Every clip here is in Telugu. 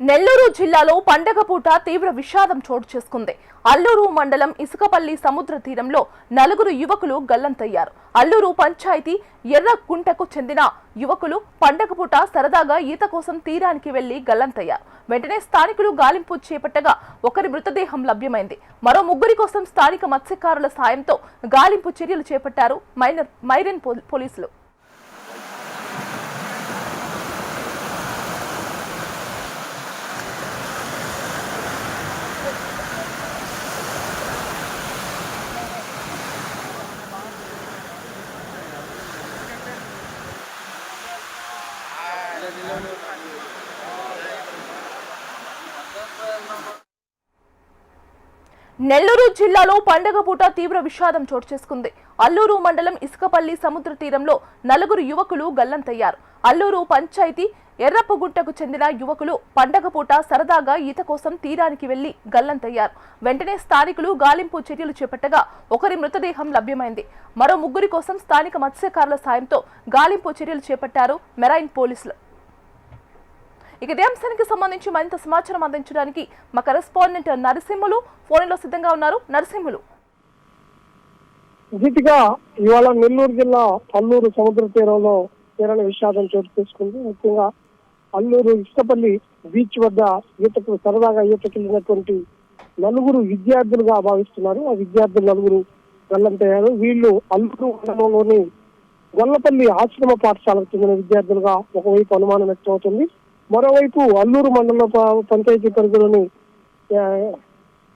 నెల్లూరు జిల్లాలో పండగ పూట తీవ్ర విషాదం చోటు చేసుకుంది. అల్లూరు మండలం ఇసుకపల్లి సముద్ర తీరంలో నలుగురు యువకులు గల్లంతయ్యారు. అల్లూరు పంచాయతీ ఎర్రగుంటకు చెందిన యువకులు పండగ పూట సరదాగా ఈత కోసం తీరానికి వెళ్లి గల్లంతయ్యారు. వెంటనే స్థానికులు గాలింపు చేపట్టగా ఒకరి మృతదేహం లభ్యమైంది. మరో ముగ్గురి కోసం స్థానిక మత్స్యకారుల సాయంతో గాలింపు చర్యలు చేపట్టారు మైరన్ పోలీసులు. నెల్లూరు జిల్లాలో పండగ పూట తీవ్ర విషాదం చోటు చేసుకుంది. అల్లూరు మండలం ఇసుకపల్లి సముద్ర తీరంలో నలుగురు యువకులు గల్లంతయ్యారు. అల్లూరు పంచాయతీ ఎర్రప్పగుంటకు చెందిన యువకులు పండగ పూట సరదాగా ఈత కోసం తీరానికి వెళ్లి గల్లంతయ్యారు. వెంటనే స్థానికులు గాలింపు చర్యలు చేపట్టగా ఒకరి మృతదేహం లభ్యమైంది. మరో ముగ్గురి కోసం స్థానిక మత్స్యకారుల సాయంతో గాలింపు చర్యలు చేపట్టారు మెరైన్ పోలీసులు. ఇదే అంశానికి సంబంధించి మరింత సమాచారం అందించడానికి మా కరెస్పాండెంట్ నరసింహులు ఫోన్లో సిద్ధంగా ఉన్నారు. నరసింహులు, ఇవాళ నెల్లూరు జిల్లా అల్లూరు సముద్ర తీరంలో తీరని విషాదం చోటు చేసుకుంది. ముఖ్యంగా అల్లూరు ఇసుకపల్లి బీచ్ వద్ద సరదాగా ఈతకెళ్లినటువంటి నలుగురు విద్యార్థులుగా భావిస్తున్నారు. ఆ విద్యార్థులు నలుగురు గల్లంతయ్యారు. వీళ్ళు అల్లూరు మండలంలోని గొల్లపల్లి ఆశ్రమ పాఠశాలకు చెందిన విద్యార్థులుగా ఒకవైపు అనుమానం వ్యక్తమవుతుంది. మరోవైపు అల్లూరు మండల పంచాయతీ పరిధిలోని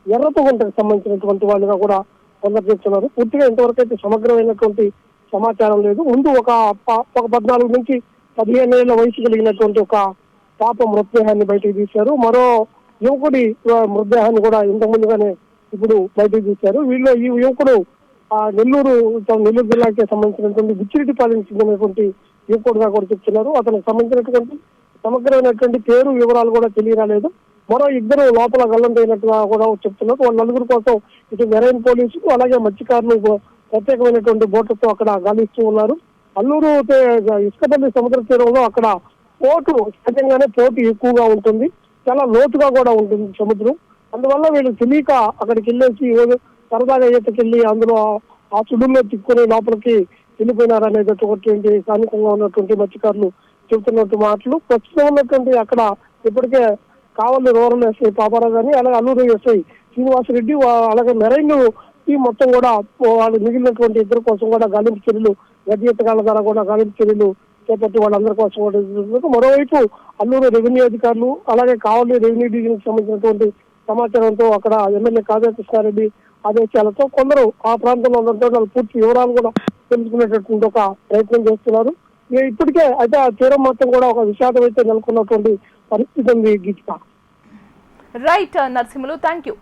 ఎర్రపగుంటకు సంబంధించినటువంటి వాళ్ళుగా కూడా కొందరు చెప్తున్నారు. పూర్తిగా ఇంతవరకు అయితే సమగ్రమైనటువంటి సమాచారం లేదు. ముందు ఒక 14 నుంచి 15 ఏళ్ల వయసు కలిగినటువంటి ఒక పాప మృతదేహాన్ని బయటకు తీశారు. మరో యువకుడి మృతదేహాన్ని కూడా ఇంతకు ముందుగానే ఇప్పుడు బయటకు తీశారు. వీళ్ళు ఈ యువకుడు నెల్లూరు జిల్లాకి సంబంధించినటువంటి బుచ్చిరెడ్డిపాలెంకి చెందినటువంటి యువకుడుగా కూడా చెప్తున్నారు. అతనికి సంబంధించినటువంటి సమగ్రమైనటువంటి పేరు వివరాలు కూడా తెలియరాలేదు. మరో ఇద్దరు లోపల గల్లంతైనట్టుగా కూడా చెప్తున్నారు. వాళ్ళ నలుగురు కోసం ఇటు మెరైన్ పోలీసులు అలాగే మత్స్యకారులు ప్రత్యేకమైనటువంటి బోట్లతో అక్కడ గాలిస్తూ ఉన్నారు. అల్లూరు ఇసుకపల్లి సముద్ర తీరంలో అక్కడ పోటు సహజంగానే పోటు ఎక్కువగా ఉంటుంది, చాలా లోతుగా కూడా ఉంటుంది సముద్రం. అందువల్ల వీళ్ళు తెలియక అక్కడికి వెళ్ళేసి సరదాగా ఈతకెళ్ళి అందులో ఆ సుడుల్లో తిక్కుని లోపలికి వెళ్ళిపోయినారనేటటువంటి స్థానికంగా ఉన్నటువంటి మత్స్యకారులు చెబుతున్నట్టు మాటలు. ప్రస్తుతం ఉన్నటువంటి అక్కడ ఇప్పటికే కావలి రూరల్ ఎస్ఐ పాపారావు గాని అలాగే అల్లూరు ఎస్ఐ శ్రీనివాసరెడ్డి అలాగే మెరైన్ ఈ మొత్తం కూడా వాళ్ళు మిగిలినటువంటి ఇద్దరు కోసం కూడా గాలింపు చర్యలు గడ్డెత్తగాళ్ల ద్వారా కూడా గాలింపు చర్యలు చేపట్టి వాళ్ళందరి కోసం కూడా. మరోవైపు అల్లూరు రెవెన్యూ అధికారులు అలాగే కావలి రెవెన్యూ డివిజన్కి సంబంధించినటువంటి సమాచారంతో అక్కడ ఎమ్మెల్యే కావ్య కృష్ణారెడ్డి ఆదేశాలతో కొందరు ఆ ప్రాంతంలో ఉన్నటువంటి వాళ్ళు పూర్తి వివరాలు కూడా తెలుసుకునేటటువంటి ఒక ప్రయత్నం చేస్తున్నారు. ఇప్పటికే అయితే ఆ తీరం మొత్తం కూడా ఒక విషాదం అయితే నెలకొన్నటువంటి పరిస్థితి ఉంది. గీత రైట్ నరసింహులు, థ్యాంక్ యూ.